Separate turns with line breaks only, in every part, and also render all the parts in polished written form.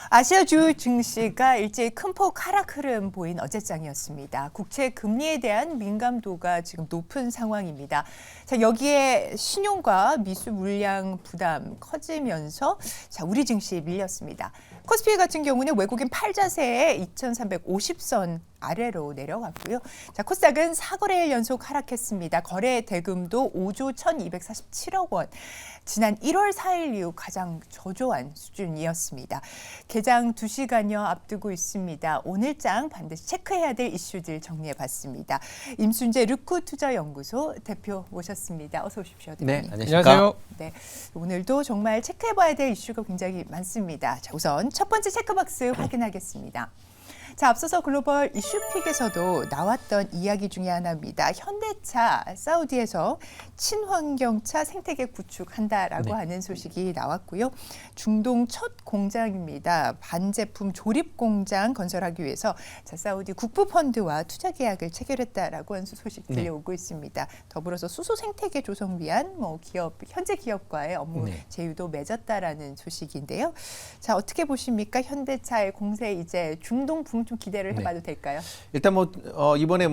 아시아주 증시가 일제히 큰 폭 하락 흐름 보인 어제장이었습니다. 국채 금리에 대한 민감도가 지금 높은 상황입니다. 자, 여기에 신용과 미수 물량 부담 커지면서 우리 증시 밀렸습니다. 코스피 같은 경우는 외국인 팔자세에 2,350선 아래로 내려갔고요. 자, 코스닥은 4거래일 연속 하락했습니다. 거래 대금도 5조 1,247억 원. 지난 1월 4일 이후 가장 저조한 수준이었습니다. 개장 2시간여 앞두고 있습니다. 오늘장 반드시 체크해야 될 이슈들 정리해봤습니다. 임순재 르쿠투자연구소 대표 모셨습니다. 어서 오십시오, 대표님.
네, 안녕하세요.
네, 오늘도 정말 체크해봐야 될 이슈가 굉장히 많습니다. 자, 우선 첫 번째 체크박스 확인하겠습니다. 자, 앞서서 글로벌 이슈픽에서도 나왔던 이야기 중에 하나입니다. 현대차 사우디에서 친환경차 생태계 구축한다라고 하는 소식이 나왔고요. 중동 첫 공장입니다. 반제품 조립 공장 건설하기 위해서 사우디 국부펀드와 투자 계약을 체결했다라고 하는 소식 들려오고 있습니다. 더불어서 수소 생태계 조성 위한 기업, 현재 기업과의 업무 제휴도 맺었다라는 소식인데요. 자, 어떻게 보십니까? 현대차의 공세 이제 중동 붕 좀 기대를 해봐도 될까요?
일단 이번에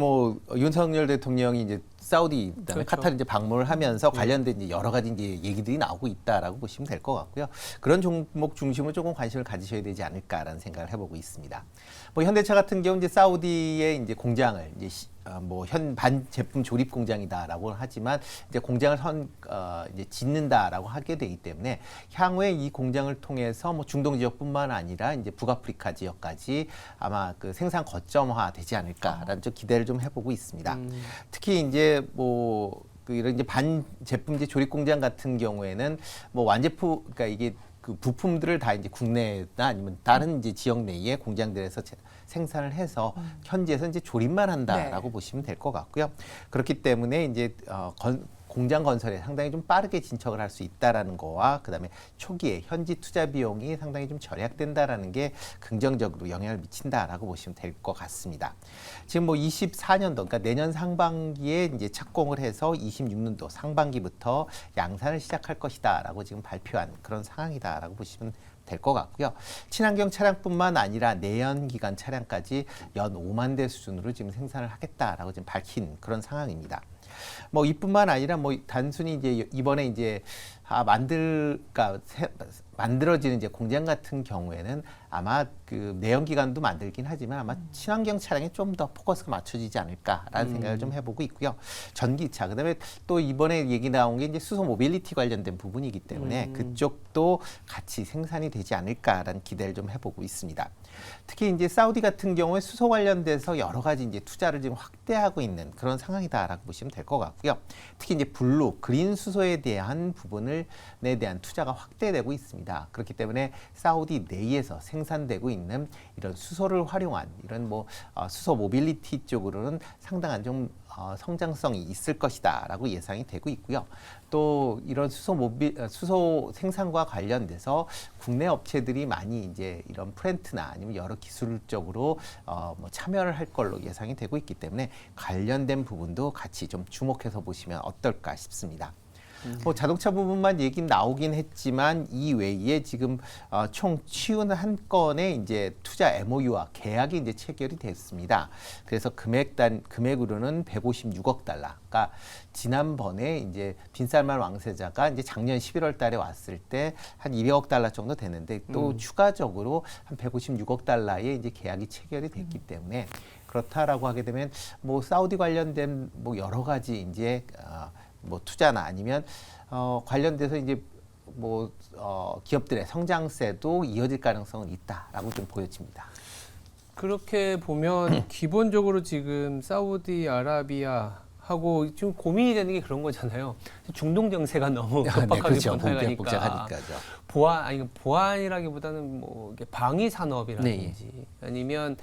윤석열 대통령이 이제 사우디 그다음에 카타르 이제 방문을 하면서 관련된 이제 여러 가지 이제 얘기들이 나오고 있다라고 보시면 될 것 같고요. 그런 종목 중심으로 조금 관심을 가지셔야 되지 않을까라는 생각을 해보고 있습니다. 현대차 같은 경우 이제 사우디의 이제 공장을 이제 반 제품 조립 공장이다라고 하지만 이제 공장을 이제 짓는다라고 하게 되기 때문에 향후에 이 공장을 통해서 중동 지역뿐만 아니라 이제 북아프리카 지역까지 아마 그 생산 거점화 되지 않을까라는 좀 기대를 좀 해보고 있습니다. 특히 이제 이런 이제 반 제품 이제 조립 공장 같은 경우에는 완제품, 그러니까 이게 그 부품들을 다 이제 국내나 아니면 다른 이제 지역 내의 공장들에서 생산을 해서 현지에서 이제 조립만 한다라고 보시면 될 것 같고요. 그렇기 때문에 이제 공장 건설에 상당히 좀 빠르게 진척을 할 수 있다라는 거와 그다음에 초기에 현지 투자 비용이 상당히 좀 절약된다라는 게 긍정적으로 영향을 미친다라고 보시면 될 것 같습니다. 지금 24년도, 그러니까 내년 상반기에 이제 착공을 해서 26년도 상반기부터 양산을 시작할 것이다라고 지금 발표한 그런 상황이다라고 보시면 될 것 같고요. 친환경 차량뿐만 아니라 내연기관 차량까지 연 5만 대 수준으로 지금 생산을 하겠다라고 지금 밝힌 그런 상황입니다. 이뿐만 아니라 단순히 이제 이번에 이제 만들어지는 이제 공장 같은 경우에는 아마 그 내연기관도 만들긴 하지만 아마 친환경 차량에 좀 더 포커스가 맞춰지지 않을까라는 생각을 좀 해보고 있고요. 전기차, 그다음에 또 이번에 얘기 나온 게 이제 수소 모빌리티 관련된 부분이기 때문에 그쪽도 같이 생산이 되지 않을까라는 기대를 좀 해보고 있습니다. 특히 이제 사우디 같은 경우에 수소 관련돼서 여러 가지 이제 투자를 지금 확대하고 있는 그런 상황이다라고 보시면 될 것 같고요. 특히 이제 그린 수소에 대한 부분에 대한 투자가 확대되고 있습니다. 그렇기 때문에 사우디 내에서 생산되고 있는 이런 수소를 활용한 이런 수소 모빌리티 쪽으로는 상당한 좀 성장성이 있을 것이다라고 예상이 되고 있고요. 또 이런 수소 생산과 관련돼서 국내 업체들이 많이 이제 이런 플랜트나 아니면 여러 기술적으로 참여를 할 걸로 예상이 되고 있기 때문에 관련된 부분도 같이 좀 주목해서 보시면 어떨까 싶습니다. 자동차 부분만 얘기 나오긴 했지만 이 외에 지금 총 51건의 이제 투자 MOU와 계약이 이제 체결이 됐습니다. 그래서 금액으로는 156억 달러. 그러니까 지난번에 이제 빈살만 왕세자가 이제 작년 11월 달에 왔을 때 한 200억 달러 정도 되는데 또 추가적으로 한 156억 달러의 이제 계약이 체결이 됐기 때문에 그렇다라고 하게 되면 사우디 관련된 여러 가지 이제 투자나 아니면 관련돼서 이제 기업들의 성장세도 이어질 가능성은 있다라고 좀 보여집니다.
그렇게 보면 기본적으로 지금 사우디아라비아하고 지금 고민이 되는 게 그런 거잖아요. 중동 정세가 너무 급박하게 번져가니까 보안이라기보다는 이게 방위 산업이라든지 아니면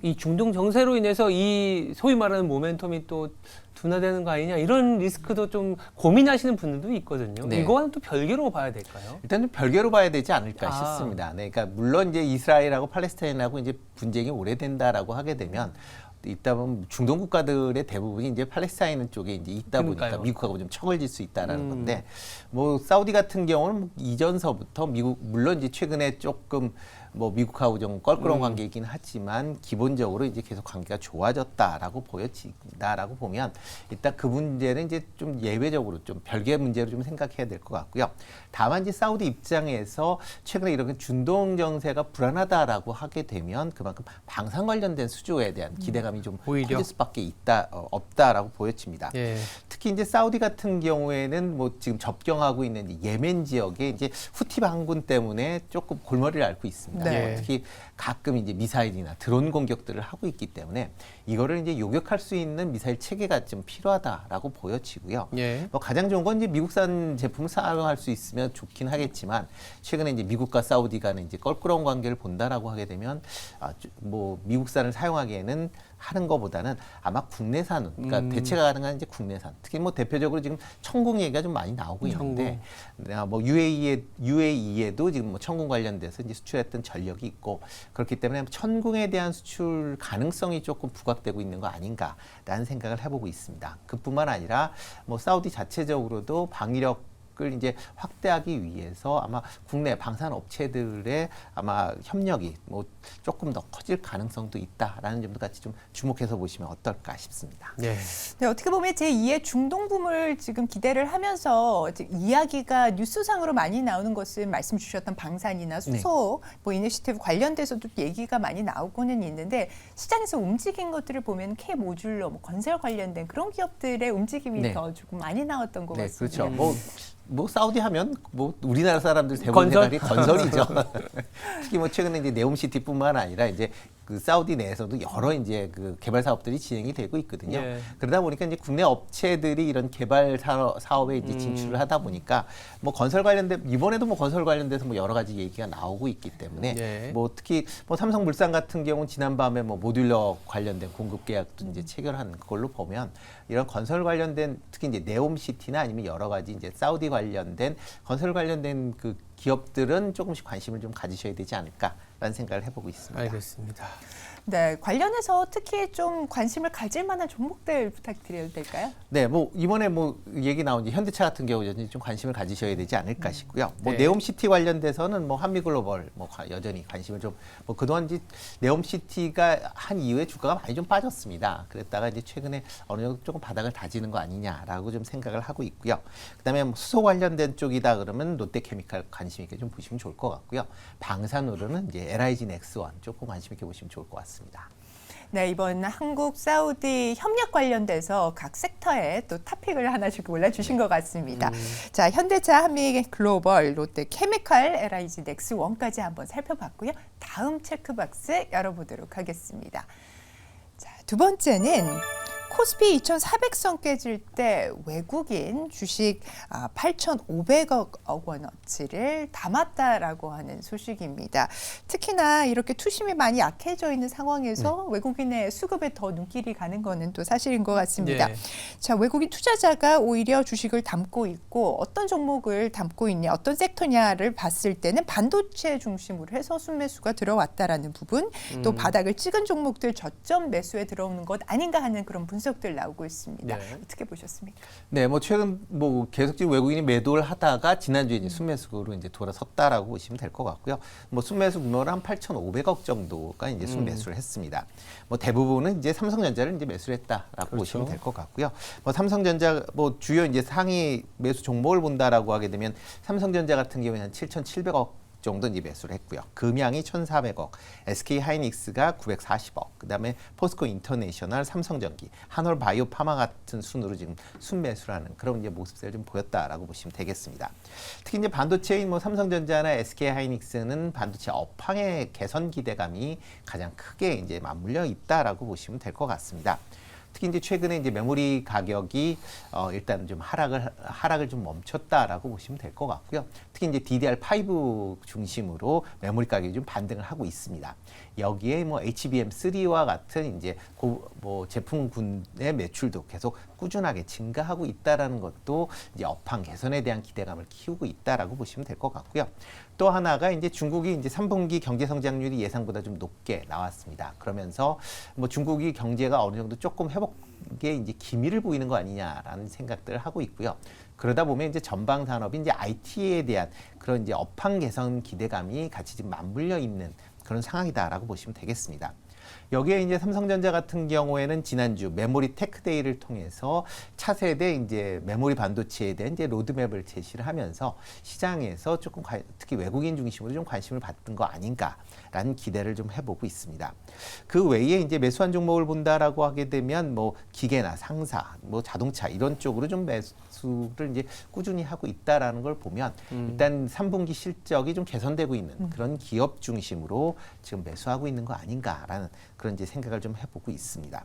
이 중동 정세로 인해서 이 소위 말하는 모멘텀이 또 둔화되는 거 아니냐 이런 리스크도 좀 고민하시는 분들도 있거든요. 이거와는 또 별개로 봐야 될까요?
일단은 별개로 봐야 되지 않을까 싶습니다. 그러니까 물론 이제 이스라엘하고 팔레스타인하고 이제 분쟁이 오래된다라고 하게 되면 있다 보면 중동 국가들의 대부분이 이제 팔레스타인 쪽에 이제 있다 보니까 미국하고 좀 척을 질 수 있다라는 건데 사우디 같은 경우는 이전서부터 물론 이제 최근에 조금 뭐 미국하고 좀 껄끄러운 관계이긴 하지만 기본적으로 이제 계속 관계가 좋아졌다라고 보여진다라고 보면 일단 그 문제는 이제 좀 예외적으로 좀 별개의 문제로 좀 생각해야 될 것 같고요. 다만 이제 사우디 입장에서 최근에 이렇게 중동 정세가 불안하다라고 하게 되면 그만큼 방산 관련된 수주에 대한 기대감이 좀
오히려?
커질 수밖에 없다라고 보여집니다.
예.
특히 이제 사우디 같은 경우에는 뭐 지금 접경하고 있는 이 예멘 지역에 이제 후티 반군 때문에 조금 골머리를 앓고 있습니다.
네.
특히 가끔 이제 미사일이나 드론 공격들을 하고 있기 때문에 이거를 이제 요격할 수 있는 미사일 체계가 좀 필요하다라고 보여지고요.
예.
뭐 가장 좋은 건 이제 미국산 제품을 사용할 수 있으면 좋긴 하겠지만 최근에 이제 미국과 사우디가는 이제 껄끄러운 관계를 본다라고 하게 되면 뭐 미국산을 사용하기에는 하는 것보다는 아마 국내산, 그러니까 대체가 가능한 이제 국내산. 특히 뭐 대표적으로 지금 천궁 얘기가 좀 많이 나오고 있는데, 뭐 UAE에도 지금 뭐 천궁 관련돼서 이제 수출했던 전력이 있고 그렇기 때문에 천궁에 대한 수출 가능성이 조금 부각되고 있는 거 아닌가라는 생각을 해보고 있습니다. 그뿐만 아니라 뭐 사우디 자체적으로도 방위력 을 이제 확대하기 위해서 아마 국내 방산 업체들의 아마 협력이 뭐 조금 더 커질 가능성도 있다라는 점도 같이 좀 주목해서 보시면 어떨까 싶습니다.
예.
네, 어떻게 보면 제2의 중동붐을 지금 기대를 하면서 이야기가 뉴스상으로 많이 나오는 것은 말씀 주셨던 방산이나 수소, 뭐 이니시티브 관련돼서도 얘기가 많이 나오고는 있는데 시장에서 움직인 것들을 보면 K 모듈러, 뭐 건설 관련된 그런 기업들의 움직임이 더 조금 많이 나왔던 것 같습니다.
그렇죠. 뭐 사우디 하면 뭐 우리나라 사람들 대부분 생각이 건설이죠. 특히 뭐 최근에 이제 네옴시티뿐만 아니라 이제 그 사우디 내에서도 여러 이제 그 개발 사업들이 진행이 되고 있거든요.
예.
그러다 보니까 이제 국내 업체들이 이런 개발 사업에 이제 진출을 하다 보니까 뭐 건설 관련된 이번에도 뭐 건설 관련돼서 뭐 여러 가지 얘기가 나오고 있기 때문에
예.
뭐 특히 뭐 삼성물산 같은 경우는 지난밤에 뭐 모듈러 관련된 공급 계약도 이제 체결한 걸로 보면 이런 건설 관련된 특히 이제 네옴시티나 아니면 여러 가지 이제 사우디 관련된 건설 관련된 그 기업들은 조금씩 관심을 좀 가지셔야 되지 않을까라는 생각을 해보고 있습니다.
알겠습니다.
네, 관련해서 특히 좀 관심을 가질 만한 종목들 부탁드려도 될까요?
네, 뭐 이번에 뭐 얘기 나온 이제 현대차 같은 경우는 좀 관심을 가지셔야 되지 않을까 싶고요. 뭐
네.
네옴시티 관련돼서는 뭐 한미글로벌 뭐 여전히 관심을 좀 뭐 그동안 이제 네옴시티가 한 이후에 주가가 많이 좀 빠졌습니다. 그랬다가 이제 최근에 어느 정도 조금 바닥을 다지는 거 아니냐라고 좀 생각을 하고 있고요. 그다음에 뭐 수소 관련된 쪽이다 그러면 롯데케미칼 관심 있게 좀 보시면 좋을 것 같고요. 방산으로는 이제 LIG 넥스원 조금 관심 있게 보시면 좋을 것 같습니다.
네, 이번 한국 사우디 협력 관련돼서 각 섹터에 또 토픽을 하나씩 골라주신 것 같습니다. 자, 현대차, 한미글로벌, 롯데케미칼, LIG 넥스원까지 한번 살펴봤고요. 다음 체크박스 열어보도록 하겠습니다. 자, 두 번째는 코스피 2,400선 깨질 때 외국인 주식 8,500억 원어치를 담았다라고 하는 소식입니다. 특히나 이렇게 투심이 많이 약해져 있는 상황에서 외국인의 수급에 더 눈길이 가는 거는 또 사실인 것 같습니다.
네.
자, 외국인 투자자가 오히려 주식을 담고 있고 어떤 종목을 담고 있냐, 어떤 섹터냐를 봤을 때는 반도체 중심으로 해서 순매수가 들어왔다라는 부분, 또 바닥을 찍은 종목들 저점 매수에 들어오는 것 아닌가 하는 그런 분석들 나오고 있습니다.
네.
어떻게 보셨습니까?
네, 뭐 최근 뭐 계속 지금 외국인이 매도를 하다가 지난주에 이제 순매수로 이제 돌아섰다라고 보시면 될 것 같고요. 뭐 순매수 규모를 한 8,500억 정도가 이제 순매수를 했습니다. 뭐 대부분은 이제 삼성전자를 이제 매수를 했다라고
그렇죠.
보시면 될 것 같고요. 뭐 삼성전자 뭐 주요 이제 상위 매수 종목을 본다라고 하게 되면 삼성전자 같은 경우에는 한 7,700억 정도 이제 매수를 했고요. 금양이 1,400억, SK 하이닉스가 940억, 그다음에 포스코 인터내셔널, 삼성전기, 한올 바이오파마 같은 순으로 지금 순매수를 하는 그런 이제 모습을 좀 보였다라고 보시면 되겠습니다. 특히 이제 반도체인 뭐 삼성전자나 SK 하이닉스는 반도체 업황의 개선 기대감이 가장 크게 이제 맞물려 있다라고 보시면 될 것 같습니다. 특히 이제 최근에 이제 메모리 가격이 일단 좀 하락을 좀 멈췄다라고 보시면 될 것 같고요. 특히 이제 DDR5 중심으로 메모리 가격이 좀 반등을 하고 있습니다. 여기에 뭐 HBM3와 같은 이제 뭐 제품군의 매출도 계속 꾸준하게 증가하고 있다라는 것도 이제 업황 개선에 대한 기대감을 키우고 있다라고 보시면 될 것 같고요. 또 하나가 이제 중국이 이제 3분기 경제 성장률이 예상보다 좀 높게 나왔습니다. 그러면서 뭐 중국이 경제가 어느 정도 조금 회복에 이제 기미를 보이는 거 아니냐라는 생각들을 하고 있고요. 그러다 보면 이제 전방 산업이 이제 IT에 대한 그런 이제 업황 개선 기대감이 같이 지금 맞물려 있는 그런 상황이다라고 보시면 되겠습니다. 여기에 이제 삼성전자 같은 경우에는 지난주 메모리 테크데이를 통해서 차세대 이제 메모리 반도체에 대한 이제 로드맵을 제시를 하면서 시장에서 조금 특히 외국인 중심으로 좀 관심을 받는 거 아닌가라는 기대를 좀 해보고 있습니다. 그 외에 이제 매수한 종목을 본다라고 하게 되면 뭐 기계나 상사, 뭐 자동차 이런 쪽으로 좀 매수를 이제 꾸준히 하고 있다라는 걸 보면 일단 3분기 실적이 좀 개선되고 있는 그런 기업 중심으로 지금 매수하고 있는 거 아닌가라는 그런 이제 생각을 좀 해보고 있습니다.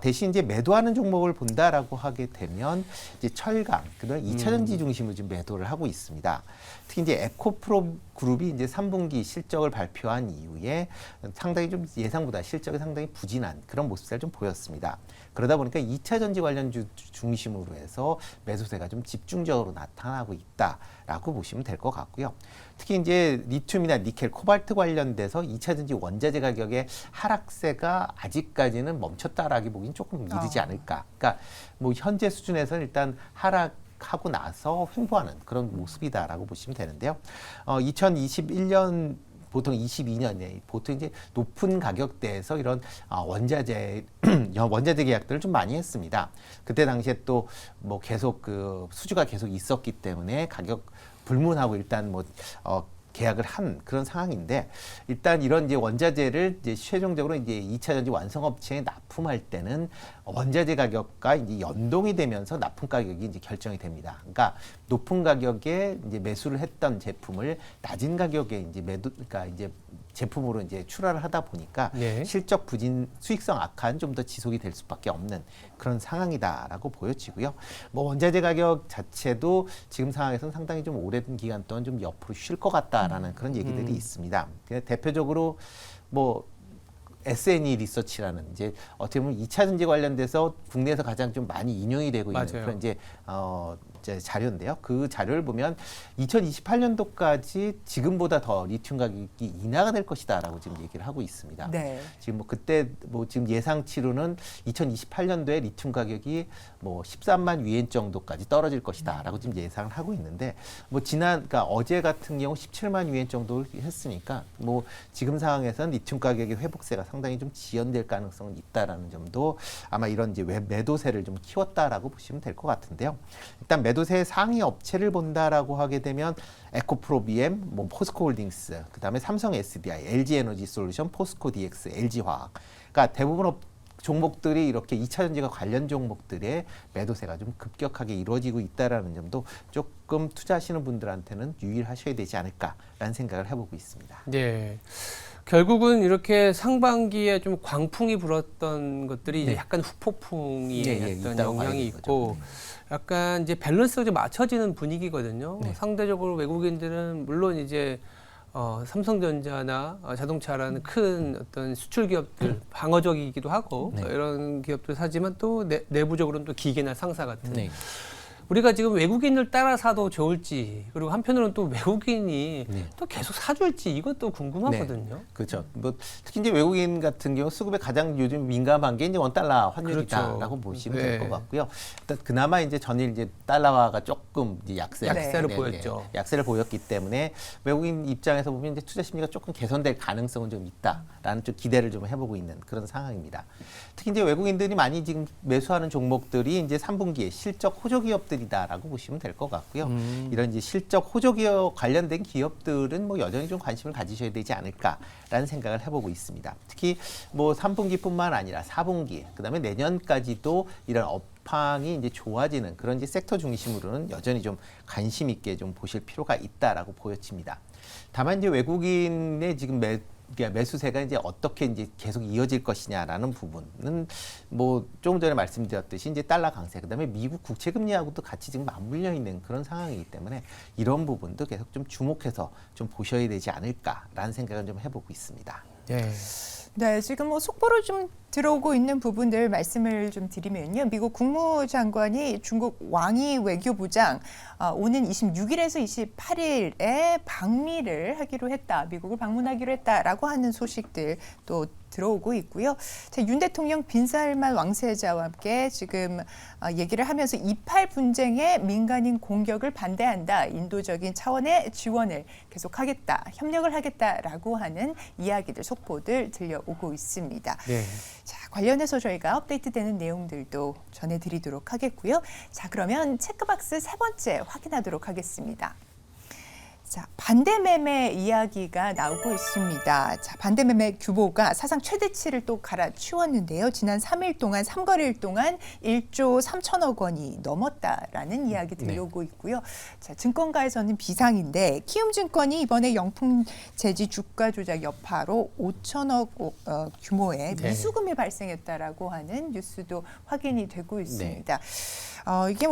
대신 이제 매도하는 종목을 본다라고 하게 되면 이제 철강, 그다음에 2차 전지 중심으로 지금 매도를 하고 있습니다. 특히 이제 에코프로 그룹이 이제 3분기 실적을 발표한 이후에 상당히 좀 예상보다 실적이 상당히 부진한 그런 모습을 좀 보였습니다. 그러다 보니까 2차 전지 관련주 중심으로 해서 매수세가 좀 집중적으로 나타나고 있다라고 보시면 될 것 같고요. 특히 이제 리튬이나 니켈, 코발트 관련돼서 2차 전지 원자재 가격의 하락세가 아직까지는 멈췄다라기 보기엔 조금 이르지 않을까. 그러니까 뭐 현재 수준에서는 일단 하락하고 나서 횡보하는 그런 모습이다라고 보시면 되는데요. 2021년 보통 22년에 보통 이제 높은 가격대에서 이런 원자재 계약들을 좀 많이 했습니다. 그때 당시에 또 뭐 계속 그 수주가 계속 있었기 때문에 가격 불문하고 일단 뭐 계약을 한 그런 상황인데 일단 이런 이제 원자재를 이제 최종적으로 이제 2차 전지 완성업체에 납품할 때는 원자재 가격과 이제 연동이 되면서 납품 가격이 이제 결정이 됩니다. 그러니까 높은 가격에 이제 매수를 했던 제품을 낮은 가격에 이제 그러니까 이제 제품으로 이제 출하를 하다 보니까
네.
실적 부진, 수익성 악화는 좀 더 지속이 될 수밖에 없는 그런 상황이다라고 보여지고요. 뭐 원자재 가격 자체도 지금 상황에서는 상당히 좀 오랜 기간 동안 좀 옆으로 쉴 것 같다라는 그런 얘기들이 있습니다. 대표적으로 뭐 SNE 리서치라는 이제 어떻게 보면 2차 전지 관련돼서 국내에서 가장 좀 많이 인용이 되고 있는
맞아요.
그런 이제 자료인데요. 그 자료를 보면 2028년도까지 지금보다 더 리튬 가격이 인하가 될 것이다라고 지금 얘기를 하고 있습니다.
네.
지금 뭐 그때 뭐 지금 예상치로는 2028년도에 리튬 가격이 뭐 13만 위엔 정도까지 떨어질 것이다라고 지금 예상을 하고 있는데 뭐 그러니까 어제 같은 경우 17만 위엔 정도 했으니까 뭐 지금 상황에서는 리튬 가격의 회복세가 상당히 좀 지연될 가능성은 있다라는 점도 아마 이런 이제 매도세를 좀 키웠다라고 보시면 될 것 같은데요. 일단 매도세 상위 업체를 본다라고 하게 되면 에코프로 BM, 뭐 포스코홀딩스, 그다음에 삼성 SDI, LG 에너지 솔루션, 포스코 DX, LG 화학. 그러니까 대부분 종목들이 이렇게 2차 전지가 관련 종목들의 매도세가 좀 급격하게 이루어지고 있다라는 점도 조금 투자하시는 분들한테는 유의하셔야 되지 않을까라는 생각을 해보고 있습니다.
네. 결국은 이렇게 상반기에 좀 광풍이 불었던 것들이 이제
네.
약간 후폭풍이 어떤
있다고 봐야
영향이
되는
있고
거죠.
약간 이제 밸런스가 좀 맞춰지는 분위기거든요.
네.
상대적으로 외국인들은 물론 이제 삼성전자나 자동차라는 큰 어떤 수출 기업들 방어적이기도 하고
네.
이런 기업들 사지만 또 내부적으로는 또 기계나 상사 같은
네.
우리가 지금 외국인을 따라 사도 좋을지 그리고 한편으로는 또 외국인이
네.
또 계속 사줄지 이것도 궁금하거든요.
그렇죠. 뭐 특히 이제 외국인 같은 경우 수급에 가장 요즘 민감한 게 이제 원달러 환율이다라고
그렇죠.
보시면
네.
될 것 같고요. 일단 그나마 이제 전일 이제 달러화가 조금 이제
약세를 보였죠.
약세를 보였기 때문에 외국인 입장에서 보면 이제 투자 심리가 조금 개선될 가능성은 좀 있다라는 좀 기대를 좀 해보고 있는 그런 상황입니다. 특히 이제 외국인들이 많이 지금 매수하는 종목들이 이제 3분기에 실적 호조 기업들이다라고 보시면 될 것 같고요. 이런 이제 실적 호조 기업 관련된 기업들은 뭐 여전히 좀 관심을 가지셔야 되지 않을까라는 생각을 해보고 있습니다. 특히 뭐 3분기뿐만 아니라 4분기, 그다음에 내년까지도 이런 업황이 이제 좋아지는 그런 이제 섹터 중심으로는 여전히 좀 관심 있게 좀 보실 필요가 있다라고 보여집니다. 다만 이제 외국인의 지금 매수세가 이제 어떻게 이제 계속 이어질 것이냐라는 부분은 뭐 조금 전에 말씀드렸듯이 이제 달러 강세, 그다음에 미국 국채 금리하고도 같이 지금 맞물려 있는 그런 상황이기 때문에 이런 부분도 계속 좀 주목해서 좀 보셔야 되지 않을까라는 생각을 좀 해보고 있습니다.
네.
네, 지금 뭐 속보를 좀 들어오고 있는 부분들 말씀을 좀 드리면요. 미국 국무장관이 중국 왕이 외교부장 오는 26일에서 28일에 방미를 하기로 했다. 미국을 방문하기로 했다라고 하는 소식들 또 들어오고 있고요. 자, 윤 대통령 빈살만 왕세자와 함께 지금 얘기를 하면서 이팔 분쟁의 민간인 공격을 반대한다. 인도적인 차원의 지원을 계속하겠다. 협력을 하겠다라고 하는 이야기들, 속보들 들려오고 있습니다.
네.
자, 관련해서 저희가 업데이트되는 내용들도 전해드리도록 하겠고요. 자, 그러면 체크박스 세 번째 확인하도록 하겠습니다. 자, 반대매매 이야기가 나오고 있습니다. 자, 반대매매 규모가 사상 최대치를 또 갈아치웠는데요. 지난 3일 동안, 3거래일 동안 1조 3천억 원이 넘었다라는 이야기 들려오고 있고요. 자, 증권가에서는 비상인데 키움증권이 이번에 영풍재지 주가 조작 여파로 5천억 규모의
네.
미수금이 발생했다라고 하는 뉴스도 확인이 되고 있습니다.
네.
이게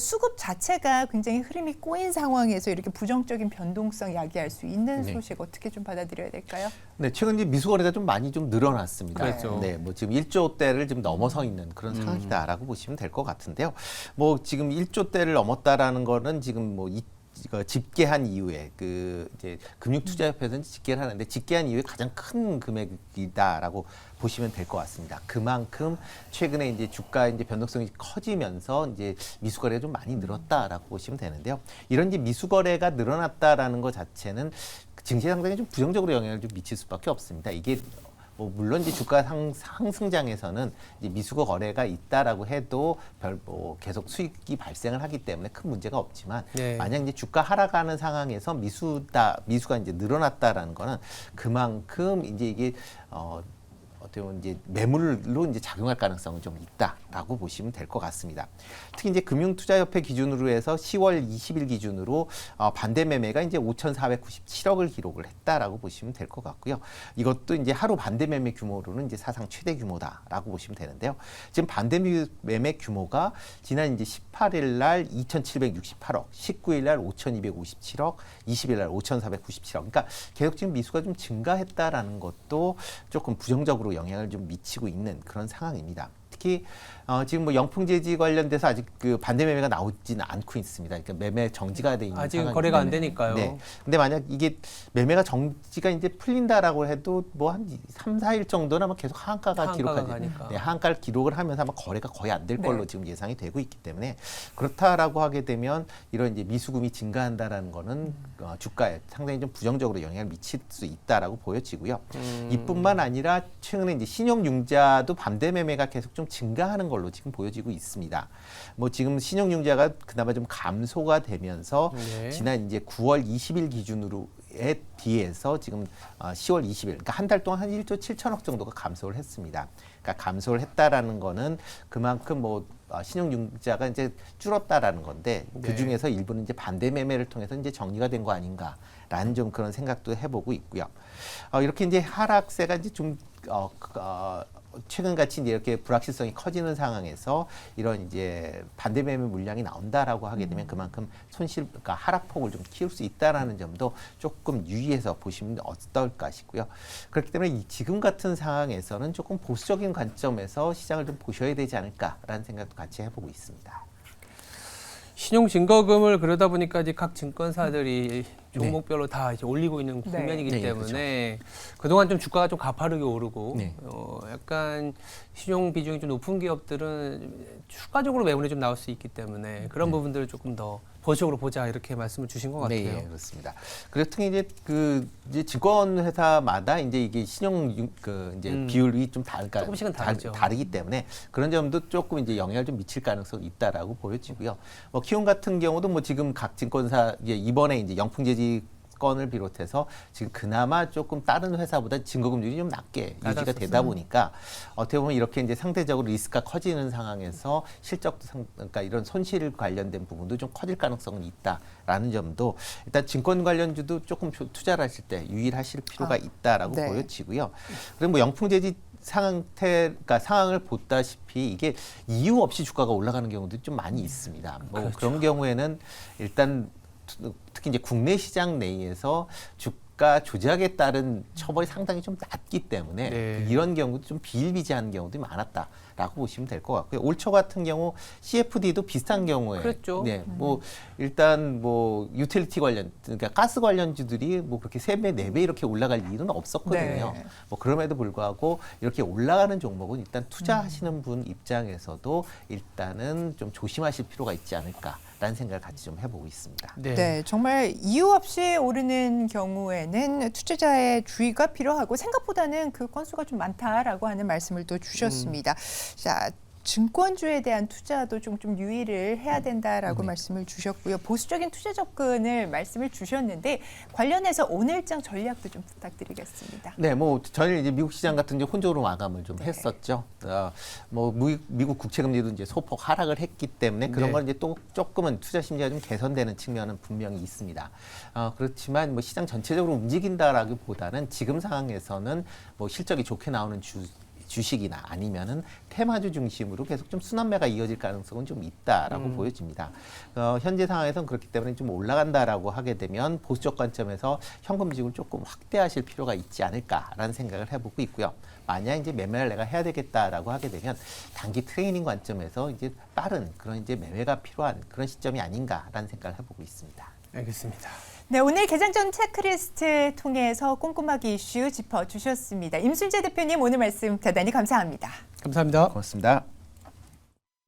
수급 자체가 굉장히 흐름이 꼬인 상황에서 이렇게 부정적인 변동성 야기할 수 있는
네.
소식 어떻게 좀 받아들여야 될까요?
네, 최근 이제 미수거래가 좀 많이 좀 늘어났습니다.
그렇죠.
네, 뭐 지금 1조대를 좀 넘어서 있는 그런 상황이다라고 보시면 될 것 같은데요. 뭐 지금 1조대를 넘었다라는 거는 지금 뭐 집계한 이후에 이제 금융투자협회에서는 집계를 하는데 집계한 이후에 가장 큰 금액이다라고 보시면 될 것 같습니다. 그만큼 최근에 이제 주가 이제 변동성이 커지면서 이제 미수거래가 좀 많이 늘었다라고 보시면 되는데요. 이런 이제 미수거래가 늘어났다라는 것 자체는 증시에 상당히 좀 부정적으로 영향을 좀 미칠 수밖에 없습니다. 이게 뭐 물론 이제 주가 상승장에서는 이제 미수거 거래가 있다라고 해도 계속 수익이 발생을 하기 때문에 큰 문제가 없지만
네.
만약 이제 주가 하락하는 상황에서 미수가 이제 늘어났다라는 거는 그만큼 이제 이게 어떻게 보면 이제 매물로 이제 작용할 가능성은 좀 있다라고 보시면 될 것 같습니다. 특히 이제 금융투자협회 기준으로 해서 10월 20일 기준으로 반대 매매가 이제 5,497억을 기록을 했다라고 보시면 될 것 같고요. 이것도 이제 하루 반대 매매 규모로는 이제 사상 최대 규모다라고 보시면 되는데요. 지금 반대 매매 규모가 지난 이제 18일 날 2,768억, 19일 날 5,257억, 20일 날 5,497억. 그러니까 계속 지금 미수가 좀 증가했다라는 것도 조금 부정적으로 영향을 좀 미치고 있는 그런 상황입니다. 특히 지금 뭐 영풍재지 관련돼서 아직 그 반대 매매가 나오지는 않고 있습니다. 그러니까 매매 정지가 돼 있는
아직
상황인데.
거래가 안 되니까요.
네. 근데 만약 이게 매매가 정지가 이제 풀린다라고 해도 뭐 한 3, 4일 정도는 아마 계속 하한가가 기록하지.
가니까.
네, 하한가를 기록을 하면서 아마 거래가 거의 안 될
네.
걸로 지금 예상이 되고 있기 때문에 그렇다라고 하게 되면 이런 이제 미수금이 증가한다라는 거는 주가에 상당히 좀 부정적으로 영향을 미칠 수 있다라고 보여지고요. 이뿐만 아니라 최근에 이제 신용융자도 반대 매매가 계속 좀 증가하는 걸로 지금 보여지고 있습니다. 뭐 지금 신용융자가 그나마 좀 감소가 되면서
네.
지난 이제 9월 20일 기준으로에 비해서 지금 10월 20일, 그러니까 한 달 동안 한 1조 7천억 정도가 감소를 했습니다. 그러니까 감소를 했다라는 거는 그만큼 뭐 신용융자가 이제 줄었다라는 건데
네.
그 중에서 일부는 이제 반대 매매를 통해서 이제 정리가 된 거 아닌가라는 좀 그런 생각도 해보고 있고요. 이렇게 이제 하락세가 이제 좀 최근같이 이제 이렇게 불확실성이 커지는 상황에서 이런 이제 반대 매매 물량이 나온다라고 하게 되면 그만큼 그러니까 하락폭을 좀 키울 수 있다라는 점도 조금 유의해서 보시면 어떨까 싶고요. 그렇기 때문에 지금 같은 상황에서는 조금 보수적인 관점에서 시장을 좀 보셔야 되지 않을까라는 생각도 같이 해보고 있습니다.
신용 증거금을 그러다 보니까 이제 각 증권사들이 종목별로 다 이제 올리고 있는
네.
국면이기
네,
때문에 그동안 좀 주가가 좀 가파르게 오르고
네.
약간 신용 비중이 좀 높은 기업들은 추가적으로 매물이 좀 나올 수 있기 때문에 그런 부분들을 조금 더 보수적으로 보자 이렇게 말씀을 주신 것 같아요.
네, 예, 그렇습니다. 그리고 특히 이제 증권 회사마다 이제 이게 신용 이제 비율이 좀
조금씩은 다르죠.
다르기 때문에 그런 점도 조금 이제 영향을 좀 미칠 가능성이 있다라고 보여지고요. 뭐 키움 같은 경우도 뭐 지금 각 증권사 이번에 이제 영풍재지 건을 비롯해서 지금 그나마 조금 다른 회사보다 증거금률이 좀 낮게 유지가 되다 보니까 어떻게 보면 이렇게 이제 상대적으로 리스크가 커지는 상황에서 실적도 그러니까 이런 손실 관련된 부분도 좀 커질 가능성은 있다라는 점도 일단 증권 관련주도 조금 투자를 하실 때 유의를 하실 필요가 있다라고
네.
보여지고요. 그리고 뭐 영풍재지 그러니까 상황을 보다시피 이게 이유 없이 주가가 올라가는 경우도 좀 많이 있습니다. 뭐
그렇죠.
그런 경우에는 일단 특히 이제 국내 시장 내에서 주가 조작에 따른 처벌이 상당히 좀 낮기 때문에
네.
이런 경우도 좀 비일비재한 경우도 많았다라고 보시면 될 것 같고요. 올 초 같은 경우 CFD도 비슷한 경우에
그랬죠.
네, 뭐 일단 뭐 유틸리티 관련 그러니까 가스 관련주들이 뭐 그렇게 3배, 4배 이렇게 올라갈 일은 없었거든요.
네.
뭐 그럼에도 불구하고 이렇게 올라가는 종목은 일단 투자하시는 분 입장에서도 일단은 좀 조심하실 필요가 있지 않을까라는 생각을 같이 좀 해보고 있습니다.
네, 정말 이유 없이 오르는 경우에는 투자자의 주의가 필요하고 생각보다는 그 건수가 좀 많다라고 하는 말씀을 또 주셨습니다. 자, 증권주에 대한 투자도 좀 유의를 해야 된다라고 말씀을 주셨고요. 보수적인 투자 접근을 말씀을 주셨는데 관련해서 오늘장 전략도 좀 부탁드리겠습니다.
네, 뭐 저희 이제 미국 시장 같은 경우 혼조로 마감을 좀 했었죠. 뭐 미국 국채 금리도 이제 소폭 하락을 했기 때문에 그런
네.
걸 이제 또 조금은 투자 심리가 좀 개선되는 측면은 분명히 있습니다. 그렇지만 뭐 시장 전체적으로 움직인다라기보다는 지금 상황에서는 뭐 실적이 좋게 나오는 주식이나 아니면은 테마주 중심으로 계속 좀 순환매가 이어질 가능성은 좀 있다라고 보여집니다. 현재 상황에서는 그렇기 때문에 좀 올라간다라고 하게 되면 보수적 관점에서 현금지급을 조금 확대하실 필요가 있지 않을까라는 생각을 해보고 있고요. 만약 이제 매매를 내가 해야 되겠다라고 하게 되면 단기 트레이닝 관점에서 이제 빠른 그런 이제 매매가 필요한 그런 시점이 아닌가라는 생각을 해보고 있습니다.
알겠습니다.
네, 오늘 개장전 체크리스트 통해서 꼼꼼하게 이슈 짚어주셨습니다. 임순재 대표님 오늘 말씀 대단히 감사합니다.
감사합니다.
고맙습니다.